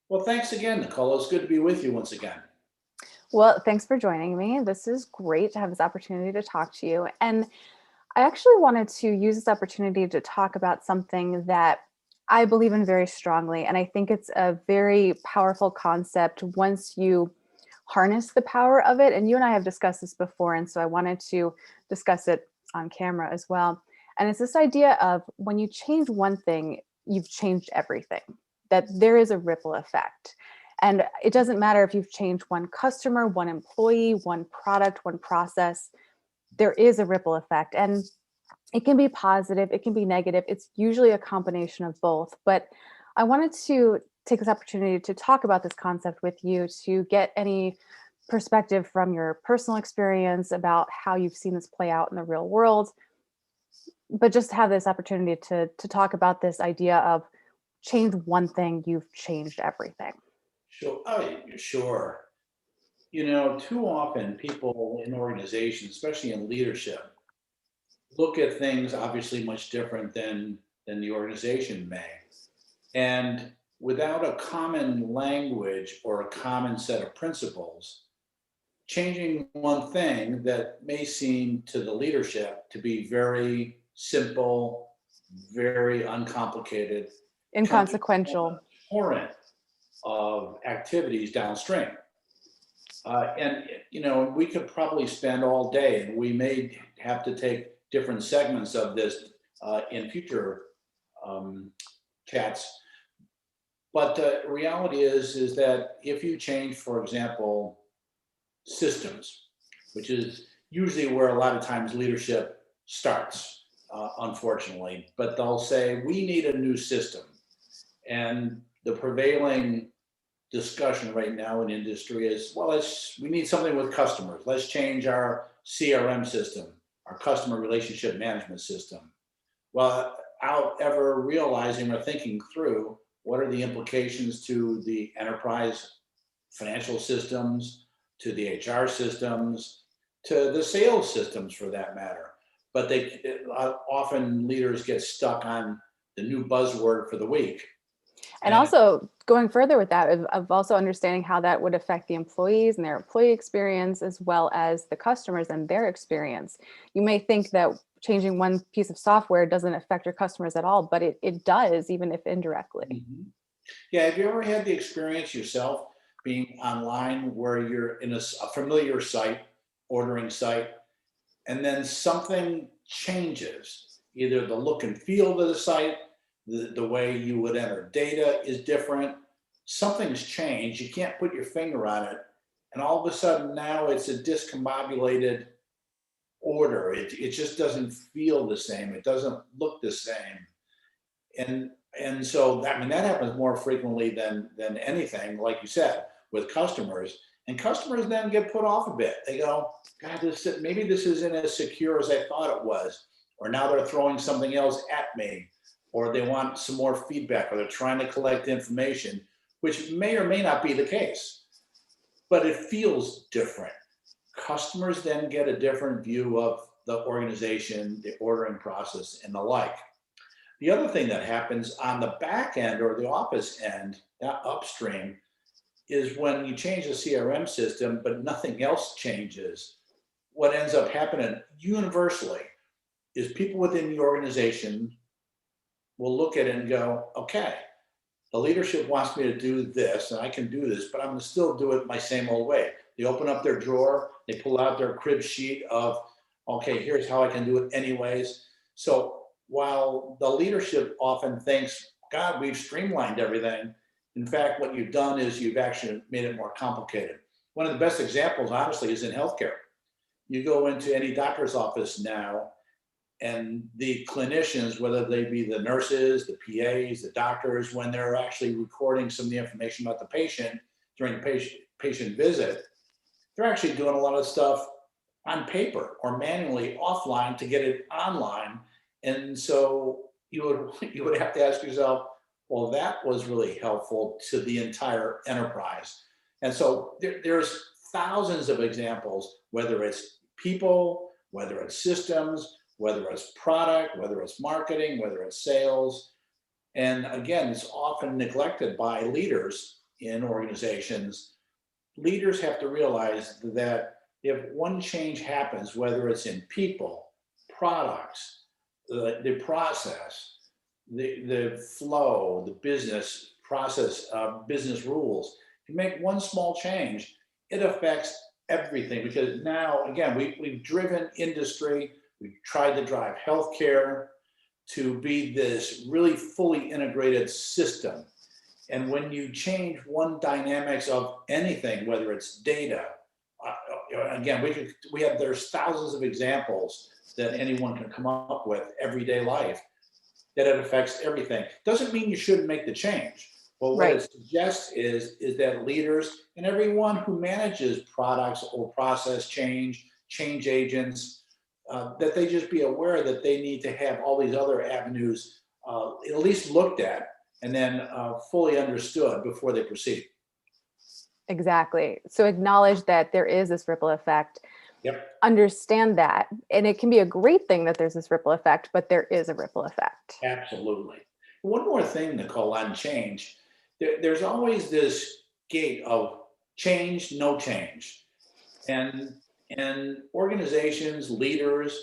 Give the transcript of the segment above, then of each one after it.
Well, thanks again, Nicole. It's good to be with you once again. Well, thanks for joining me. This is great to have this opportunity to talk to you. And I actually wanted to use this opportunity to talk about something that I believe in very strongly. And I think it's a very powerful concept once you harness the power of it. And you and I have discussed this before. And so I wanted to discuss it on camera as well. And it's this idea of when you change one thing, you've changed everything, that there is a ripple effect. And it doesn't matter if you've changed one customer, one employee, one product, one process, there is a ripple effect. And it can be positive, it can be negative. It's usually a combination of both. But I wanted to take this opportunity to talk about this concept with you to get any perspective from your personal experience about how you've seen this play out in the real world, but just have this opportunity to talk about this idea of change one thing, you've changed everything. Sure. Oh, sure. Too often people in organizations, especially in leadership, look at things obviously much different than the organization may. And without a common language or a common set of principles, changing one thing that may seem to the leadership to be very simple, very uncomplicated, can become a Inconsequential. torrent of activities downstream. We could probably spend all day, and we may have to take different segments of this in future um, chats. But the reality is that if you change, for example, systems, which is usually where a lot of times leadership starts, unfortunately, but they'll say, we need a new system. And the prevailing discussion right now in industry is, well, we need something with customers. Let's change our CRM system, our customer relationship management system. Well, without ever realizing or thinking through what are the implications to the enterprise financial systems, to the HR systems, to the sales systems for that matter. But often leaders get stuck on the new buzzword for the week. And And also going further with that, of also understanding how that would affect the employees and their employee experience, as well as the customers and their experience. You may think that changing one piece of software doesn't affect your customers at all, but it does, even if indirectly. Mhm. Yeah, have you ever had the experience yourself being online where you're in a familiar site, ordering site, and then something changes? Either the look and feel of the site, the way you would enter data is different. Something's changed. You can't put your finger on it. And all of a sudden now it's a discombobulated order. It just doesn't feel the same. It doesn't look the same. And so I mean that happens more frequently than anything, like you said, with customers. And customers then get put off a bit. They go, God, maybe this isn't as secure as I thought it was, or now they're throwing something else at me, or they want some more feedback, or they're trying to collect information, which may or may not be the case, but it feels different. Customers then get a different view of the organization, the ordering process, and the like. The other thing that happens on the back end or the office end, that upstream, is when you change the CRM system, but nothing else changes. What ends up happening universally is people within the organization will look at it and go, okay, the leadership wants me to do this and I can do this, but I'm going to still do it my same old way. They open up their drawer, they pull out their crib sheet of, okay, here's how I can do it anyways. So while the leadership often thinks, God, we've streamlined everything, in fact, what you've done is you've actually made it more complicated. One of the best examples, honestly, is in healthcare. You go into any doctor's office now, and the clinicians, whether they be the nurses, the PAs, the doctors, when they're actually recording some of the information about the patient during the patient visit, they're actually doing a lot of stuff on paper or manually offline to get it online. And so you would have to ask yourself, well, that was really helpful to the entire enterprise. And so there's thousands of examples, whether it's people, whether it's systems, whether it's product, whether it's marketing, whether it's sales. And again, it's often neglected by leaders in organizations, leaders have to realize that if one change happens, whether it's in people, products, the process, the flow, the business process, business rules, if you make one small change, it affects everything. Because now, again, we've driven industry, we've tried to drive healthcare to be this really fully integrated system. And when you change one dynamics of anything, whether it's data, again, there's thousands of examples that anyone can come up with everyday life that it affects everything. Doesn't mean you shouldn't make the change. Well, what Right. it suggests is that leaders and everyone who manages products or process change agents, that they just be aware that they need to have all these other avenues at least looked at and then fully understood before they proceed. Exactly. So acknowledge that there is this ripple effect. Yep. Understand that. And it can be a great thing that there's this ripple effect, but there is a ripple effect. Absolutely. One more thing, Nicole, on change. There's always this gate of change, no change. And organizations, leaders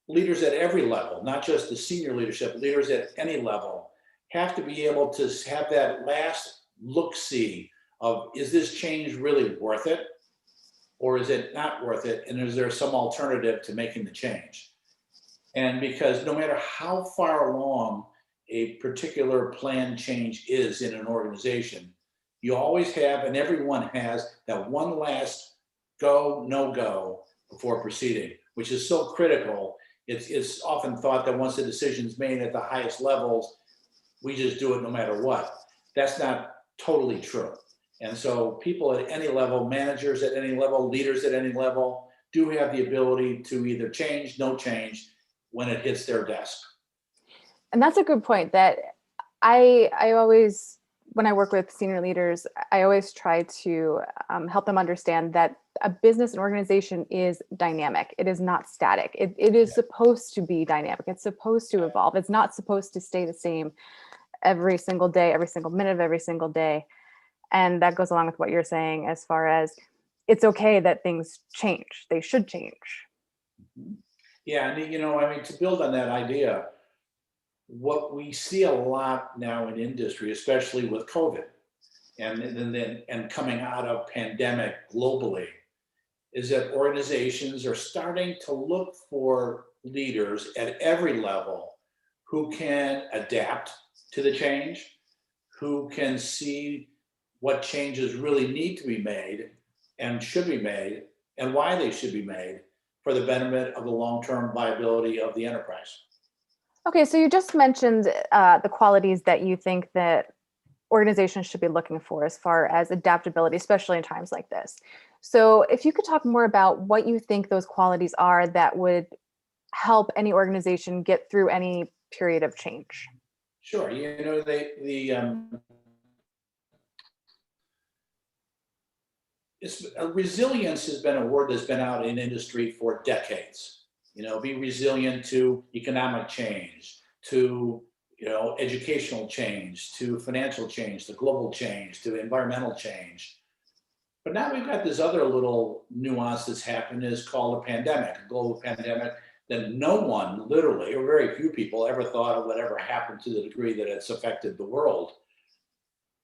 at every level, not just the senior leadership, leaders at any level, have to be able to have that last look-see of, is this change really worth it? Or is it not worth it? And is there some alternative to making the change? And because no matter how far along a particular plan change is in an organization, you always have, and everyone has, that one last go, no go before proceeding, which is so critical. It's often thought that once the decision's made at the highest levels, we just do it no matter what. That's not totally true. And so people at any level, managers at any level, leaders at any level, do have the ability to either change, no change, when it hits their desk. And that's a good point that I always, when I work with senior leaders, I always try to help them understand that a business and organization is dynamic. It is not static. It is supposed to be dynamic. It's supposed to evolve. It's not supposed to stay the same every single day, every single minute of every single day. And that goes along with what you're saying as far as it's okay that things change. They should change. Yeah, and to build on that idea, what we see a lot now in industry, especially with COVID and coming out of pandemic globally, is that organizations are starting to look for leaders at every level who can adapt to the change, who can see what changes really need to be made and should be made, and why they should be made for the benefit of the long-term viability of the enterprise. Okay, so you just mentioned the qualities that you think that organizations should be looking for as far as adaptability, especially in times like this. So if you could talk more about what you think those qualities are that would help any organization get through any period of change. Sure. Resilience has been a word that's been out in industry for decades. Be resilient to economic change, to educational change, to financial change, to global change, to environmental change. But now we've got this other little nuance that's happened, is called a pandemic, a global pandemic that no one, literally, or very few people, ever thought of would ever happen to the degree that it's affected the world.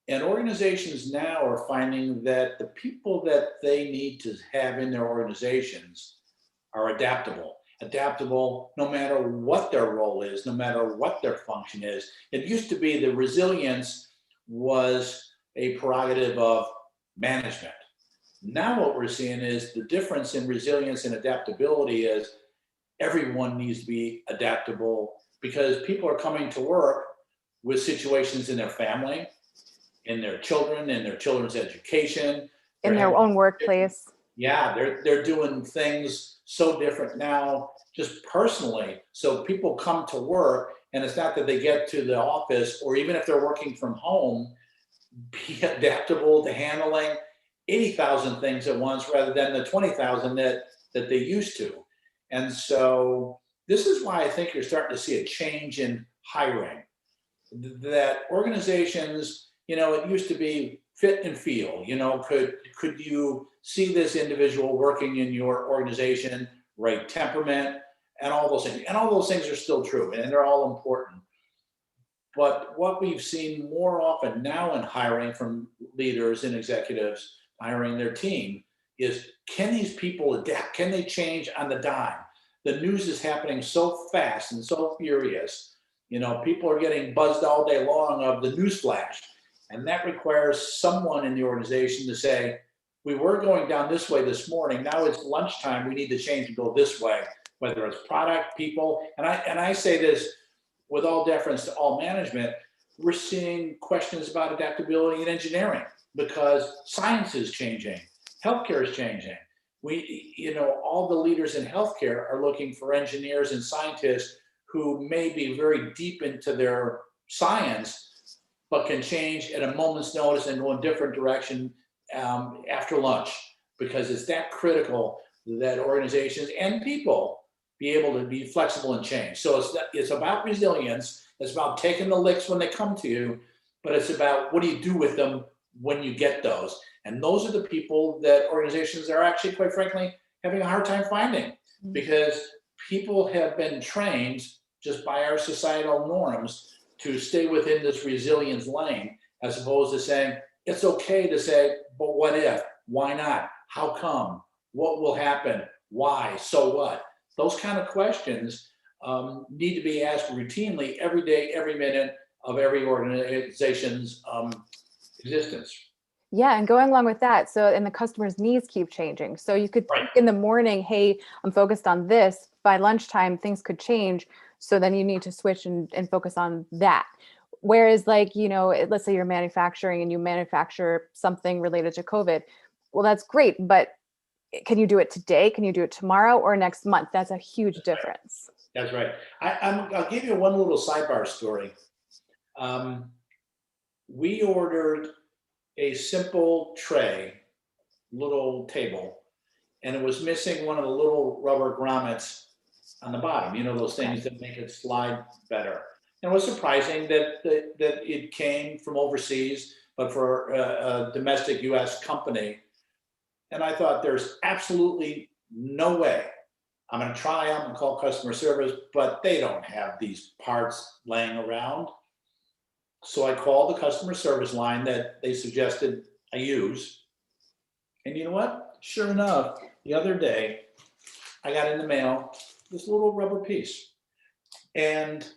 And organizations now are finding that the people that they need to have in their organizations are adaptable no matter what their role is, no matter what their function is. It used to be the resilience was a prerogative of management. Now what we're seeing is the difference in resilience and adaptability is everyone needs to be adaptable, because people are coming to work with situations in their family, in their children, in their children's education, In their own workplace. yeah, they're doing things so different now, just personally. So people come to work, and it's not that they get to the office, or even if they're working from home, be adaptable to handling 80,000 things at once rather than the 20,000 that they used to. And so this is why I think you're starting to see a change in hiring. That organizations, it used to be fit and feel. Could you see this individual working in your organization, right temperament, and all those things. And all those things are still true, and they're all important. But what we've seen more often now in hiring from leaders and executives, hiring their team, is can these people adapt? Can they change on the dime? The news is happening so fast and so furious. People are getting buzzed all day long of the news flash. And that requires someone in the organization to say, we were going down this way this morning. Now it's lunchtime. We need to change and go this way, whether it's product, people. And I say this with all deference to all management. We're seeing questions about adaptability in engineering because science is changing. Healthcare is changing. All the leaders in healthcare are looking for engineers and scientists who may be very deep into their science, but can change at a moment's notice and go in a different direction after lunch, because it's that critical that organizations and people be able to be flexible and change. So it's about resilience. It's about taking the licks when they come to you, but it's about what do you do with them when you get those. And those are the people that organizations are actually, quite frankly, having a hard time finding, because people have been trained just by our societal norms to stay within this resilience lane, as opposed to saying, it's okay to say, but what if, why not, how come, what will happen, why, so what? Those kind of questions need to be asked routinely every day, every minute of every organization's existence. Yeah, and going along with that, and the customer's needs keep changing. So you could think in the morning, hey, I'm focused on this. By lunchtime, things could change. So then you need to switch and focus on that. Whereas let's say you're manufacturing and you manufacture something related to COVID. Well, that's great, but can you do it today? Can you do it tomorrow or next month? That's a huge difference. That's right. I'll give you one little sidebar story. We ordered a simple tray, little table, and it was missing one of the little rubber grommets on the bottom, those things that make it slide better. And it was surprising that it came from overseas, but for a domestic US company. And I thought, there's absolutely no way. I'm going to try them and call customer service, but they don't have these parts laying around. So I called the customer service line that they suggested I use. And you know what? Sure enough, the other day, I got in the mail this little rubber piece. And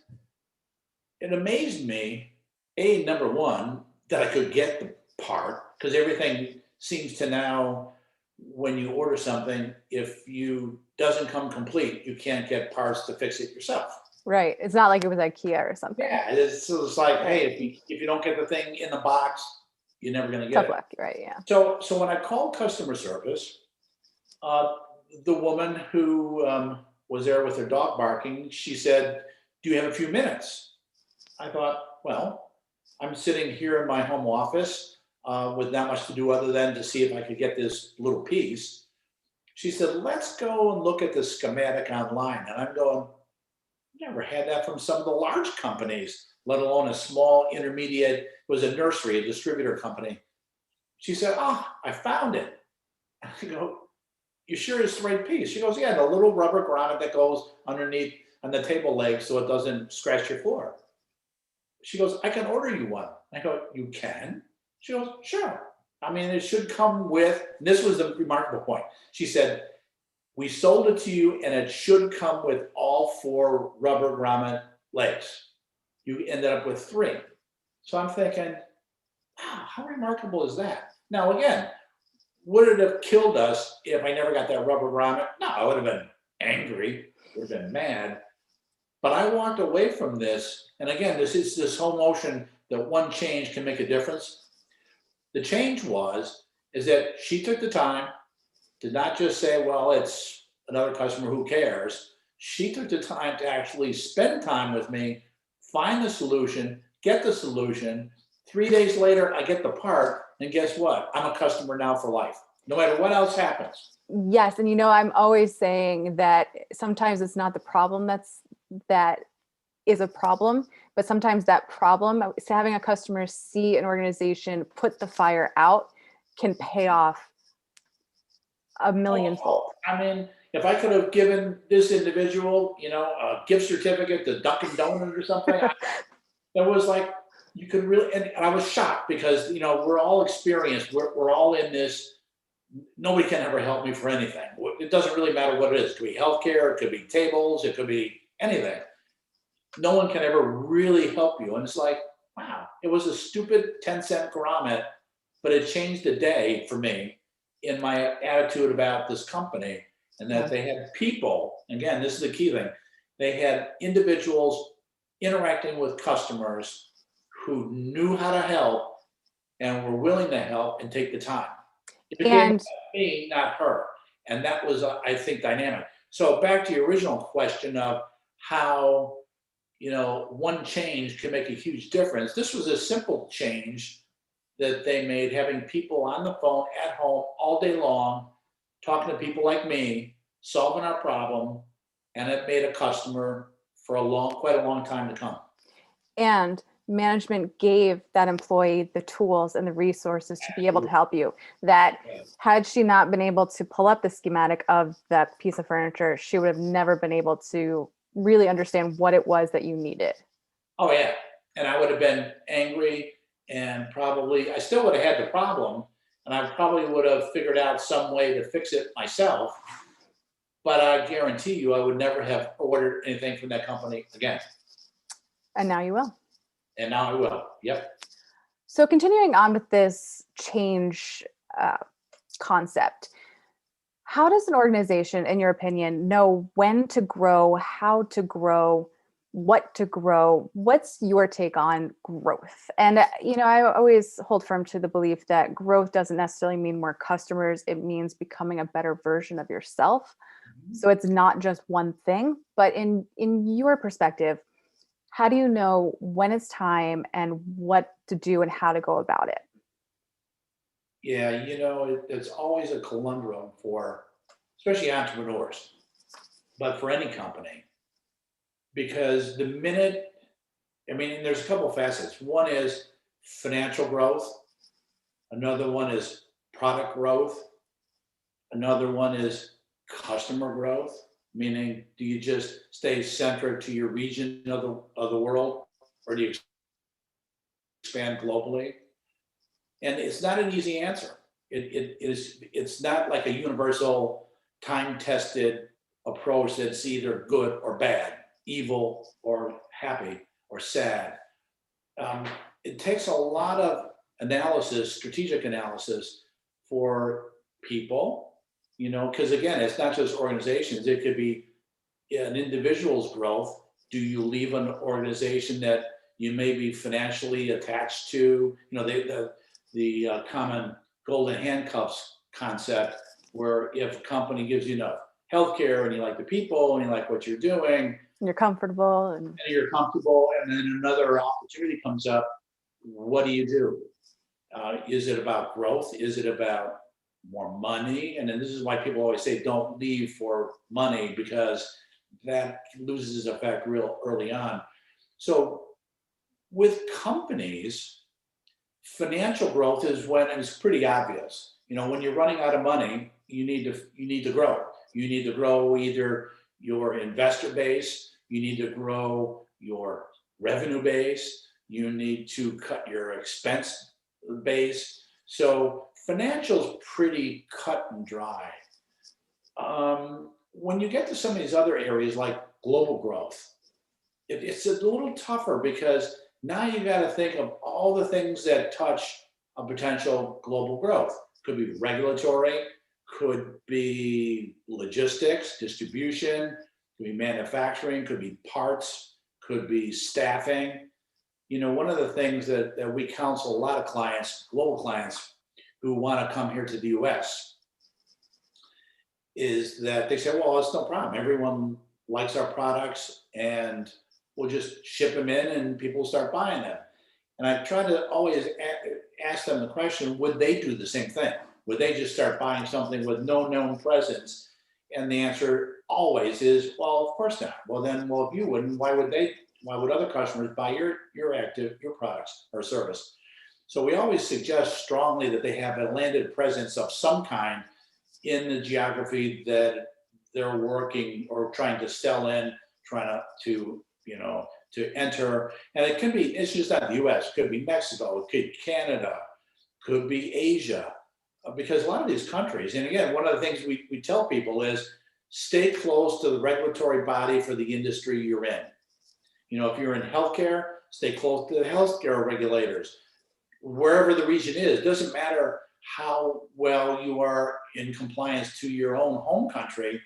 it amazed me, number one, that I could get the part, because everything seems to now, when you order something, if you doesn't come complete, you can't get parts to fix it yourself. Right. It's not like it was IKEA or something. Yeah, it's like, hey, if you don't get the thing in the box, you're never going to get Tough it. luck, right? Yeah. So when I called customer service, the woman who was there with her dog barking, she said, "Do you have a few minutes?" I thought, well, I'm sitting here in my home office with not much to do other than to see if I could get this little piece. She said, "Let's go and look at the schematic online." And I'm going, never had that from some of the large companies, let alone a small intermediate. It was a nursery, a distributor company. She said, I found it. I go, you sure it's the right piece? She goes, yeah, the little rubber grommet that goes underneath on the table leg so it doesn't scratch your floor. She goes, I can order you one. I go, you can? She goes, sure. I mean, it should come with, and this was the remarkable point. She said, we sold it to you and it should come with all 4 rubber grommet legs. You ended up with 3. So I'm thinking, wow, how remarkable is that? Now, again, would it have killed us if I never got that rubber grommet? No, I would have been angry, would have been mad. But I walked away from this. And again, this whole notion that one change can make a difference. The change is that she took the time to not just say, well, it's another customer, who cares? She took the time to actually spend time with me, find the solution, get the solution. 3 days later, I get the part, and guess what? I'm a customer now for life, no matter what else happens. Yes, and I'm always saying that sometimes it's not the problem that is a problem, but sometimes that problem, so having a customer see an organization put the fire out, can pay off a millionfold. I mean, if I could have given this individual, a gift certificate to Dunkin' Donuts or something, that was like, you could really, and I was shocked because, we're all experienced. We're all in this. Nobody can ever help me for anything. It doesn't really matter what it is. It could be healthcare, it could be tables, it could be anything. No one can ever really help you. And it's like, wow, it was a stupid 10-cent grommet, but it changed the day for me in my attitude about this company, and that they had people, again, this is the key thing, they had individuals interacting with customers who knew how to help and were willing to help and take the time. It became And me, not her. And that was, I think, dynamic. So back to your original question of how, one change can make a huge difference. This was a simple change that they made, having people on the phone at home all day long, talking to people like me, solving our problem, and it made a customer for quite a long time to come. and management gave that employee the tools and the resources to be able to help you. That had she not been able to pull up the schematic of that piece of furniture, she would have never been able to really understand what it was that you needed. Oh yeah, and I would have been angry, and probably I still would have had the problem, and I probably would have figured out some way to fix it myself. But I guarantee you, I would never have ordered anything from that company again. And now you will. And now I will. Yep. So continuing on with this change concept, how does an organization, in your opinion, know when to grow, how to grow, what to grow? What's your take on growth? And, I always hold firm to the belief that growth doesn't necessarily mean more customers. It means becoming a better version of yourself. So it's not just one thing, but in your perspective, how do you know when it's time and what to do and how to go about it? Yeah, it's always a conundrum for, especially entrepreneurs, but for any company, because the minute, there's a couple of facets. One is financial growth. Another one is product growth. Another one is customer growth, meaning do you just stay centric to your region of the world, or do you expand globally? And it's not an easy answer. It's not like a universal time-tested approach that's either good or bad, evil or happy or sad. It takes a lot of analysis, strategic analysis for people, because again, it's not just organizations. It could be an individual's growth. Do you leave an organization that you may be financially attached to? The common golden handcuffs concept, where if a company gives you enough healthcare and you like the people and you like what you're doing, You're comfortable and you're comfortable, and then another opportunity comes up, what do you do? Is it about growth? Is it about more money? And then this is why people always say don't leave for money, because that loses effect real early on. So with companies, financial growth is when it's pretty obvious. When you're running out of money, you need to grow. You need to grow either your investor base, you need to grow your revenue base, you need to cut your expense base. So financial's pretty cut and dry. When you get to some of these other areas like global growth, it's a little tougher, because now you got to think of all the things that touch a potential global growth. Could be regulatory, could be logistics, distribution, could be manufacturing, could be parts, could be staffing. One of the things that we counsel a lot of clients, global clients, who want to come here to the US, is that they say, well, it's no problem. Everyone likes our products, and we'll just ship them in and people start buying them. And I try to always ask them the question, would they do the same thing? Would they just start buying something with no known presence? And the answer always is, well, of course not. Well, if you wouldn't, why would they Why would other customers buy your products or service? So we always suggest strongly that they have a landed presence of some kind in the geography that they're working or trying to sell in, trying to enter. And it can be, it's just not the US, it could be Mexico, it could be Canada, could be Asia, because a lot of these countries, and again, one of the things we tell people is stay close to the regulatory body for the industry you're in. If you're in healthcare, stay close to the healthcare regulators. Wherever the region is, doesn't matter how well you are in compliance to your own home country.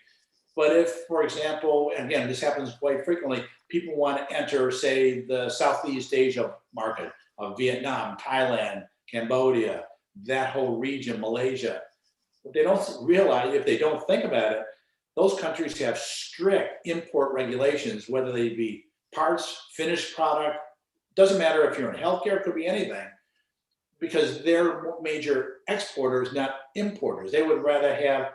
But if, for example, and again, this happens quite frequently, people want to enter, say, the Southeast Asia market of Vietnam, Thailand, Cambodia, that whole region, Malaysia. But they don't realize, if they don't think about it, those countries have strict import regulations, whether they be parts, finished product, doesn't matter if you're in healthcare, it could be anything, because they're major exporters, not importers. They would rather have,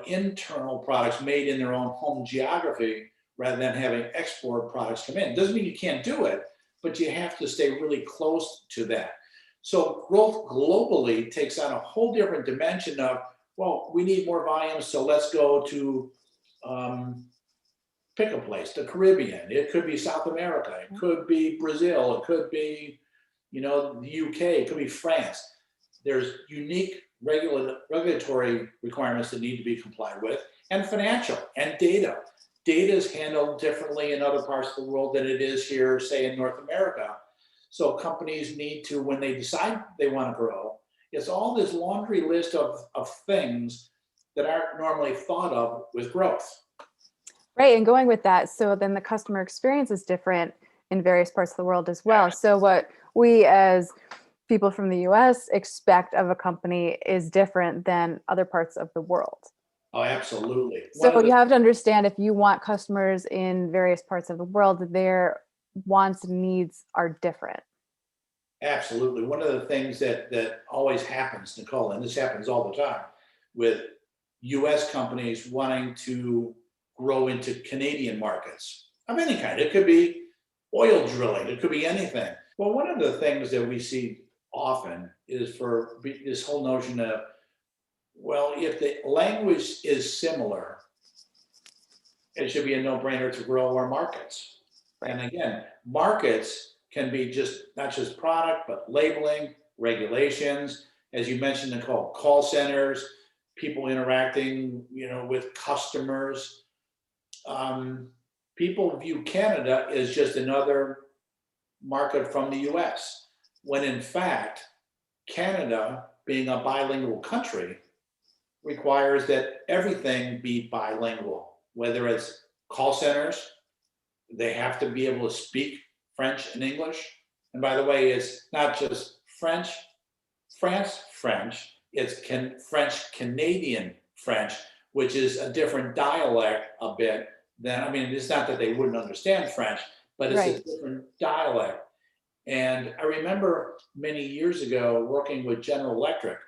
internal products made in their own home geography rather than having export products come in. Doesn't mean you can't do it, but you have to stay really close to that. So growth globally takes on a whole different dimension of, well, we need more volume, so let's go to pick a place, the Caribbean. It could be South America. It could be Brazil. It could be, the UK. It could be France. There's unique regulatory requirements that need to be complied with, and financial and data. Data is handled differently in other parts of the world than it is here, say, in North America. So companies need to, when they decide they want to grow, it's all this laundry list of things that aren't normally thought of with growth. Right. And going with that, so then the customer experience is different in various parts of the world as well. So what we as people from the US expect of a company is different than other parts of the world. Oh, absolutely. So you have to understand, if you want customers in various parts of the world, their wants and needs are different. Absolutely. One of the things that always happens, Nicole, and this happens all the time with US companies wanting to grow into Canadian markets of any kind. It could be oil drilling, it could be anything. Well, one of the things that we see often is for this whole notion of, well, if the language is similar, it should be a no-brainer to grow our markets. Right. And again, markets can be not just product, but labeling, regulations, as you mentioned, Nicole, call centers, people interacting, with customers. People view Canada as just another market from the US, when in fact, Canada, being a bilingual country, requires that everything be bilingual, whether it's call centers, they have to be able to speak French and English. And by the way, it's not just French, France French, it's French Canadian French, which is a different dialect a bit than, it's not that they wouldn't understand French, but it's right. A different dialect. And I remember many years ago working with General Electric,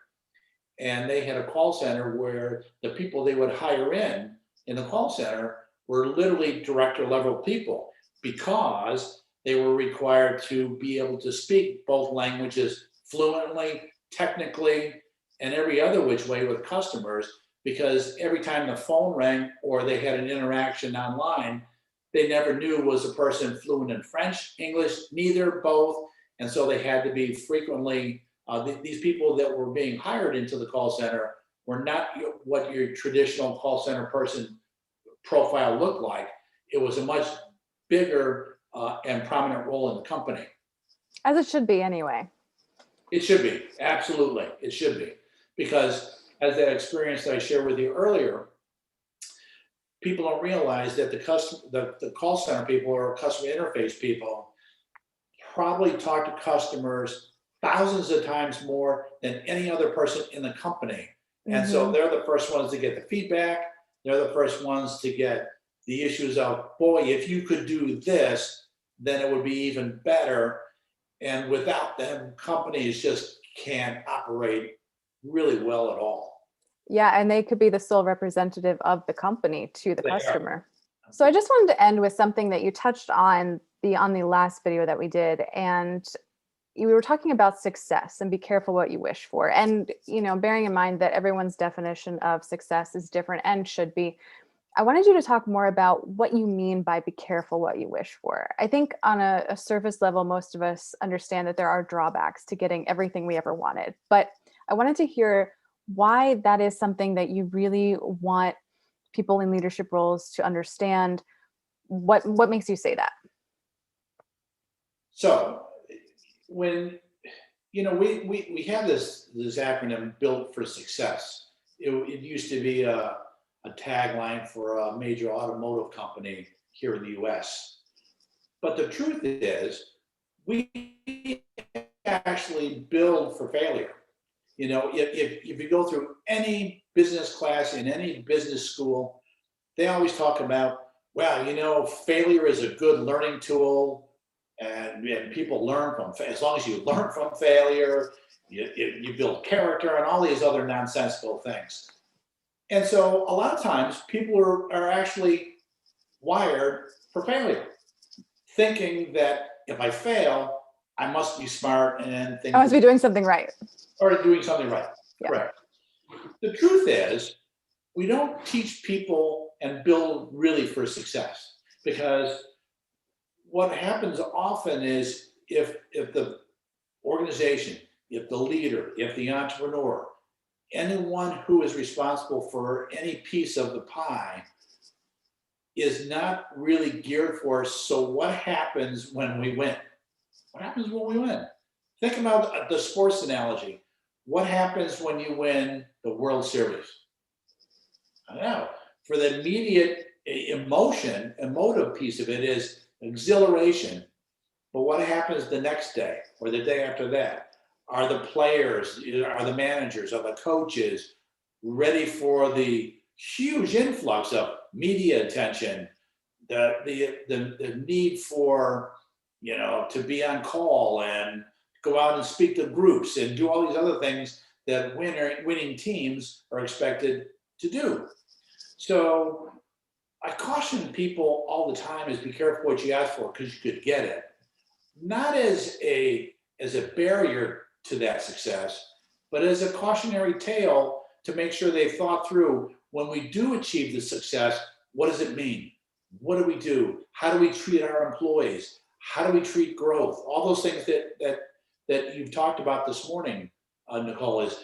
and they had a call center where the people they would hire in the call center were literally director level people, because they were required to be able to speak both languages fluently, technically, and every other which way with customers, because every time the phone rang or they had an interaction online, they never knew, was a person fluent in French, English, neither, both. And so they had to be frequently, these people that were being hired into the call center were not what your traditional call center person profile looked like. It was a much bigger and prominent role in the company. As it should be anyway. It should be, absolutely, it should be. Because as that experience that I shared with you earlier, people don't realize that the call center people or customer interface people probably talk to customers thousands of times more than any other person in the company. And so they're the first ones to get the feedback. They're the first ones to get the issues of, boy, if you could do this, then it would be even better. And without them, companies just can't operate really well at all. Yeah, and they could be the sole representative of the company to the customer. So I just wanted to end with something that you touched on on the last video that we did, and we were talking about success and be careful what you wish for. And, bearing in mind that everyone's definition of success is different and should be, I wanted you to talk more about what you mean by be careful what you wish for. I think on a surface level, most of us understand that there are drawbacks to getting everything we ever wanted. But I wanted to hear why that is something that you really want people in leadership roles to understand. What makes you say that? So when, we have this acronym built for success. It used to be a tagline for a major automotive company here in the US. But the truth is, we actually build for failure. If you go through any business class in any business school, they always talk about, well, failure is a good learning tool, and people learn as long as you learn from failure, you build character and all these other nonsensical things. And so a lot of times people are actually wired for failure, thinking that if I fail, I must be smart and things I must be doing something right. or doing something right. Yeah. Correct. The truth is, we don't teach people and build really for success, because what happens often is if the organization, if the leader, if the entrepreneur, anyone who is responsible for any piece of the pie is not really geared for, so what happens when we win? What happens when we win? Think about the sports analogy. What happens when you win the World Series? I don't know. For the immediate emotive piece of it is exhilaration. But what happens the next day or the day after that? Are the players, are the managers, are the coaches ready for the huge influx of media attention, the need for, to be on call and go out and speak to groups and do all these other things that winning teams are expected to do? So I caution people all the time is be careful what you ask for, because you could get it. Not as a barrier to that success, but as a cautionary tale to make sure they've thought through, when we do achieve the success, what does it mean? What do we do? How do we treat our employees? How do we treat growth? All those things that you've talked about this morning, Nicole, is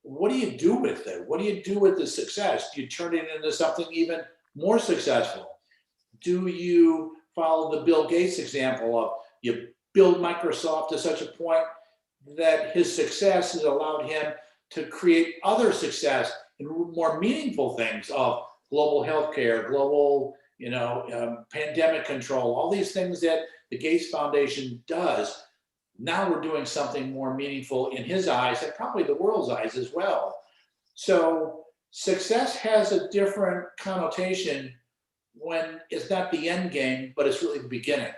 what do you do with it? What do you do with the success? Do you turn it into something even more successful? Do you follow the Bill Gates example of you build Microsoft to such a point that his success has allowed him to create other success and more meaningful things of global healthcare, global, pandemic control, all these things that the Gates Foundation does. Now we're doing something more meaningful in his eyes and probably the world's eyes as well. So success has a different connotation when it's not the end game, but it's really the beginning.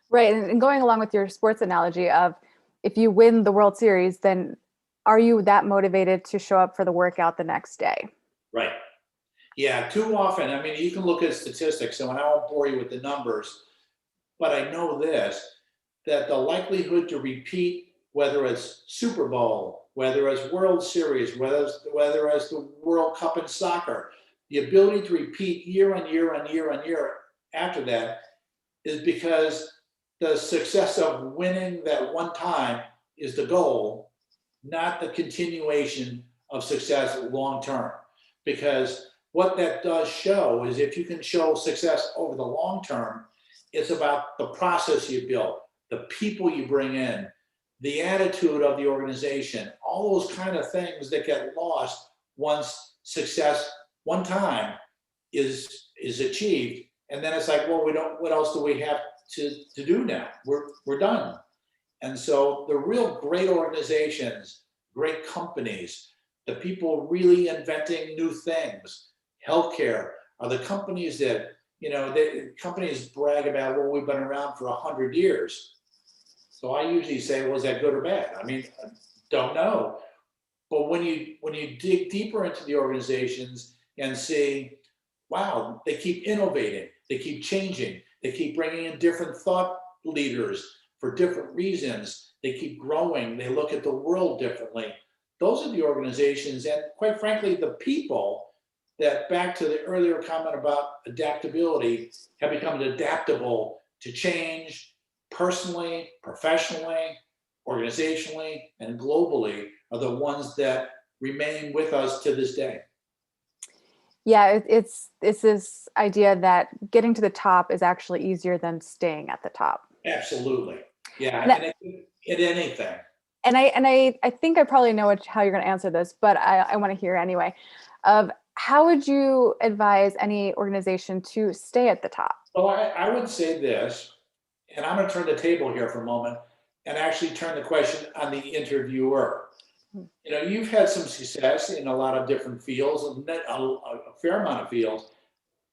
Right. And going along with your sports analogy of, if you win the World Series, then are you that motivated to show up for the workout the next day? Right. Yeah, too often. I mean, you can look at statistics, and I won't bore you with the numbers, but I know this, that the likelihood to repeat, whether it's Super Bowl, whether it's World Series, whether it's the World Cup in soccer, the ability to repeat year on year on year on year after that is because the success of winning that one time is the goal, not the continuation of success long term. Because what that does show is, if you can show success over the long term, it's about the process you build, the people you bring in, the attitude of the organization, all those kind of things that get lost once success one time is achieved. And then it's like, well, what else do we have to do now? We're done. And so the real great organizations, great companies, the people really inventing new things, healthcare, are the companies that, companies brag about, well, we've been around for 100 years. So I usually say, well, is that good or bad? I mean, don't know. But when you dig deeper into the organizations and see, wow, they keep innovating, they keep changing, They keep bringing in different thought leaders for different reasons. They keep growing. They look at the world differently. Those are the organizations, and quite frankly, the people that, back to the earlier comment about adaptability, have become adaptable to change personally, professionally, organizationally, and globally, are the ones that remain with us to this day. Yeah, it's this idea that getting to the top is actually easier than staying at the top. Absolutely. Yeah, And and in anything. I think I probably know how you're going to answer this, but I want to hear anyway. Of how would you advise any organization to stay at the top? Well, I would say this, and I'm going to turn the table here for a moment and actually turn the question on the interviewer. Hmm. You've had some success in a lot of different fields, a fair amount of fields.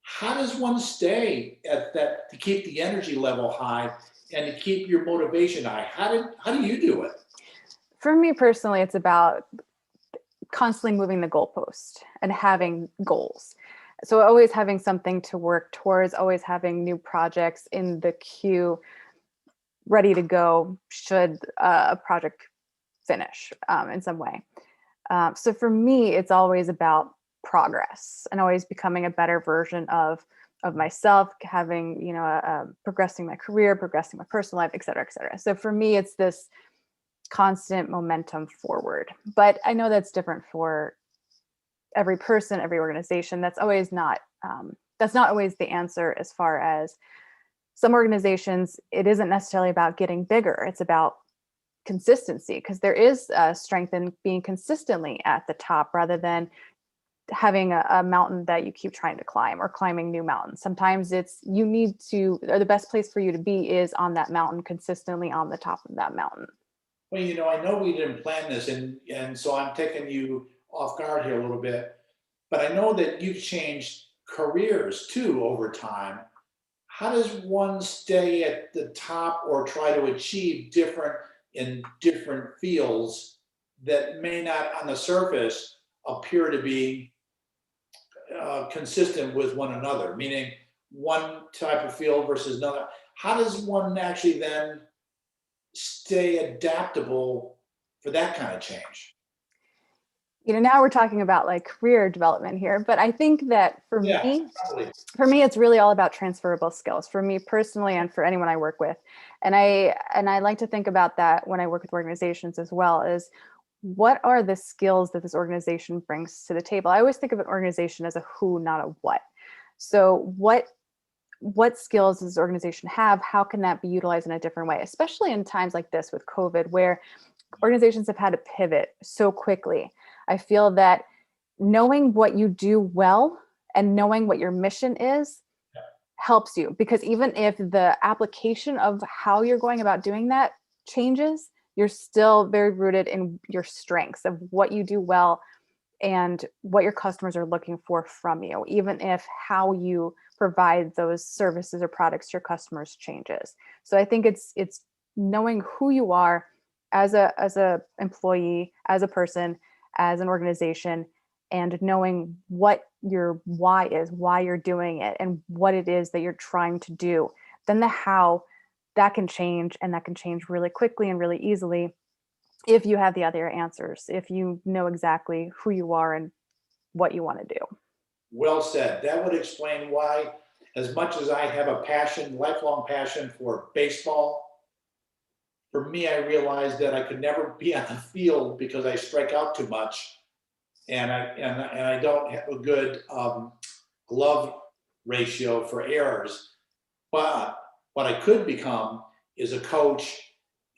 How does one stay at that to keep the energy level high and to keep your motivation high? How do you do it? For me personally, it's about constantly moving the goalpost and having goals. So always having something to work towards, always having new projects in the queue ready to go should a project finish in some way. So for me, it's always about progress and always becoming a better version of myself, having, progressing my career, progressing my personal life, et cetera, et cetera. So for me, it's this constant momentum forward. But I know that's different for every person, every organization. That's not always the answer. As far as some organizations, it isn't necessarily about getting bigger. It's about consistency, because there is strength in being consistently at the top rather than having a mountain that you keep trying to climb or climbing new mountains. Sometimes or the best place for you to be is on that mountain, consistently on the top of that mountain. Well, I know we didn't plan this, and so I'm taking you off guard here a little bit, but I know that you've changed careers too over time. How does one stay at the top or try to achieve different in different fields that may not on the surface appear to be consistent with one another, meaning one type of field versus another? How does one actually then stay adaptable for that kind of change? Now we're talking about like career development here, but I think that Yeah, probably. for me, it's really all about transferable skills for me personally and for anyone I work with. And I like to think about that when I work with organizations as well, is what are the skills that this organization brings to the table? I always think of an organization as a who, not a what. So what skills does this organization have? How can that be utilized in a different way, especially in times like this with COVID, where organizations have had to pivot so quickly? I feel that knowing what you do well and knowing what your mission is helps you, because even if the application of how you're going about doing that changes, you're still very rooted in your strengths of what you do well and what your customers are looking for from you, even if how you provide those services or products to your customers changes. So I think it's knowing who you are as a employee, as a person, as an organization, and knowing what your why is, why you're doing it, and what it is that you're trying to do. Then the how, that can change, and that can change really quickly and really easily if you have the other answers, if you know exactly who you are and what you want to do. Well said. That would explain why, as much as I have a passion, lifelong passion for baseball, for me, I realized that I could never be on the field because I strike out too much, and I don't have a good glove ratio for errors. But what I could become is a coach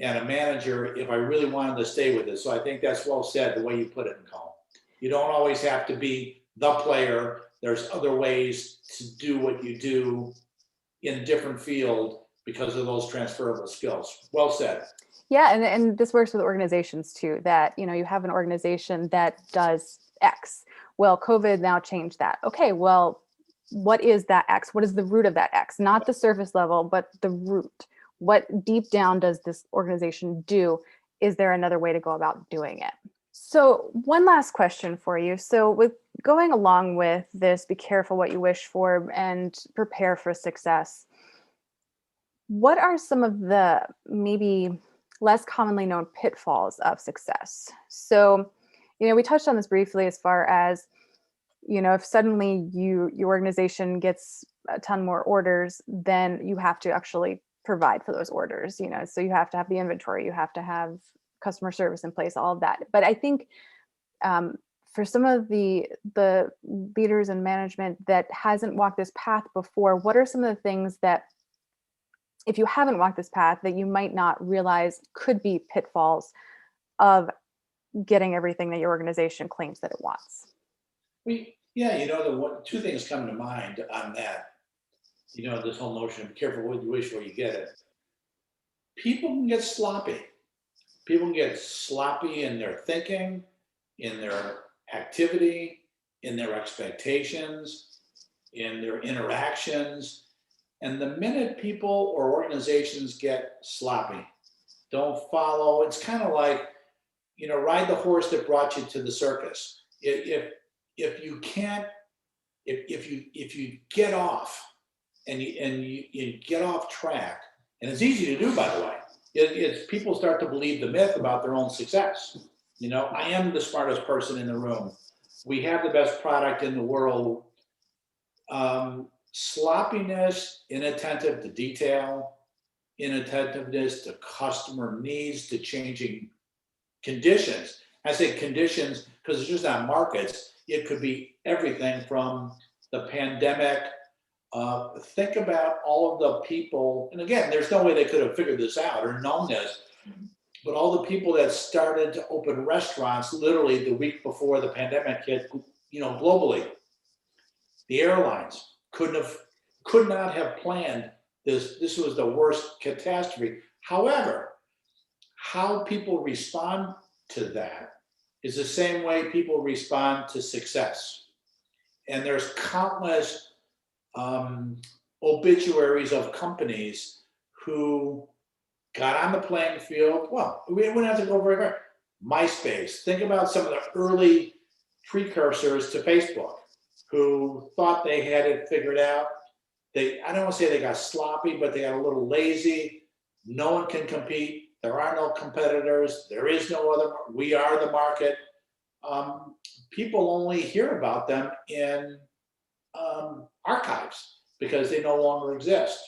and a manager if I really wanted to stay with it. So I think that's well said, the way you put it, Nicole. You don't always have to be the player. There's other ways to do what you do in a different field because of those transferable skills. Well said. Yeah, and this works with organizations too, that you have an organization that does X. Well, COVID now changed that. Okay, well, what is that X? What is the root of that X? Not the surface level, but the root. What deep down does this organization do? Is there another way to go about doing it? So one last question for you. So with going along with this, be careful what you wish for and prepare for success. what are some of the maybe less commonly known pitfalls of success? So, we touched on this briefly as far as, if suddenly your organization gets a ton more orders, then you have to actually provide for those orders, so you have to have the inventory, you have to have customer service in place, all of that. But I think um, for some of the leaders and management that hasn't walked this path before, what are some of the things that, if you haven't walked this path, that you might not realize could be pitfalls of getting everything that your organization claims that it wants? Yeah, two things come to mind on that. This whole notion of be careful what you wish for, you get it. People can get sloppy. People can get sloppy in their thinking, in their activity, in their expectations, in their interactions. And the minute people or organizations get sloppy, don't follow, it's kind of like, ride the horse that brought you to the circus. If you can't, if you get off and you get off track, and it's easy to do, by the way. It's people start to believe the myth about their own success. I am the smartest person in the room. We have the best product in the world. Sloppiness, inattentive to detail, inattentiveness to customer needs, to changing conditions. I say conditions because it's just not markets. It could be everything from the pandemic. Think about all of the people, and again, there's no way they could have figured this out or known this, but all the people that started to open restaurants literally the week before the pandemic hit, globally. The airlines could not have planned this. This was the worst catastrophe. However, how people respond to that is the same way people respond to success. And there's countless obituaries of companies who got on the playing field. Well, we wouldn't have to go very far. MySpace. Think about some of the early precursors to Facebook who thought they had it figured out. I don't want to say they got sloppy, but they got a little lazy. No one can compete. There are no competitors. There is no other. We are the market. People only hear about them in archives because they no longer exist.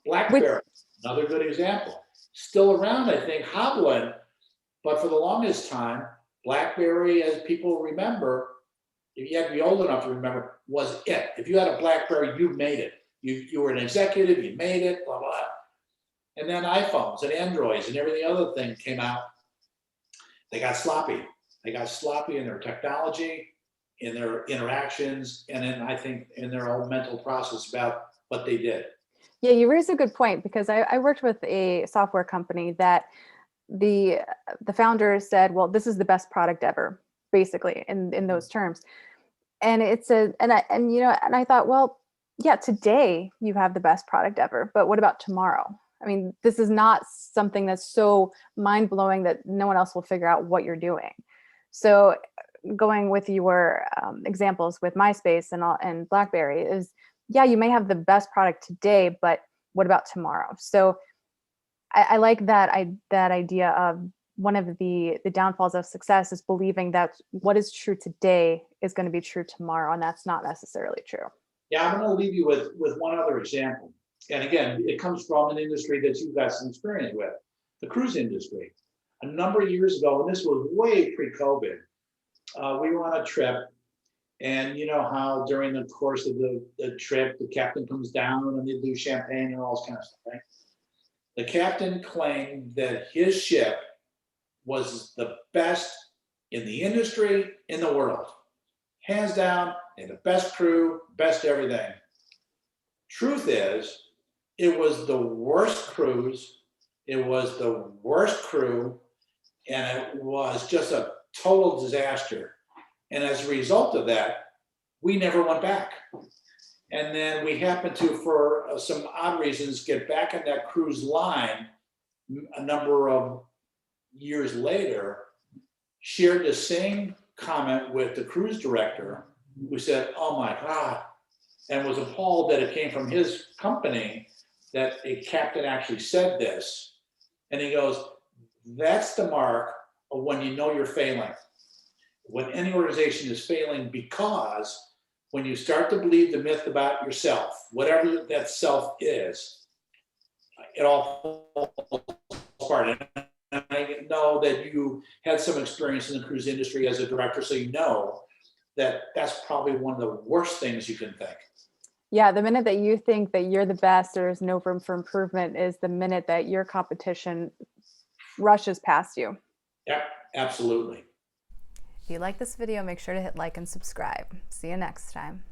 BlackBerry, another good example. Still around, I think, hobbling, but for the longest time, BlackBerry, as people remember, if you have to be old enough to remember, was it. If you had a BlackBerry, you made it. You were an executive, you made it, blah, blah. And then iPhones and Androids and every other thing came out. They got sloppy. They got sloppy in their technology, in their interactions, and then I think in their own mental process about what they did. Yeah, you raise a good point, because I worked with a software company that the founders said, well, this is the best product ever, basically in those terms. And I thought, well, yeah, today you have the best product ever, but what about tomorrow? I mean, this is not something that's so mind-blowing that no one else will figure out what you're doing. So going with your examples with MySpace and BlackBerry is, yeah, you may have the best product today, but what about tomorrow? So I like that idea of one of the downfalls of success is believing that what is true today is going to be true tomorrow, and that's not necessarily true. Yeah, I'm going to leave you with one other example. And again, it comes from an industry that you've got some experience with, the cruise industry. A number of years ago, and this was way pre-COVID, we were on a trip. And you know how during the course of the trip, the captain comes down and they do champagne and all this kind of stuff, right? The captain claimed that his ship was the best in the industry, in the world. Hands down, and the best crew, best everything. Truth is, it was the worst cruise, it was the worst crew, and it was just a total disaster. And as a result of that, we never went back. And then we happened to, for some odd reasons, get back on that cruise line a number of years later, shared the same comment with the cruise director, who said, oh my God, and was appalled that it came from his company. that a captain actually said this. And he goes, that's the mark of when you know you're failing. When any organization is failing, because when you start to believe the myth about yourself, whatever that self is, it all falls apart. And I know that you had some experience in the cruise industry as a director, so you know that that's probably one of the worst things you can think. Yeah, the minute that you think that you're the best, there's no room for improvement, is the minute that your competition rushes past you. Yep, absolutely. If you like this video, make sure to hit like and subscribe. See you next time.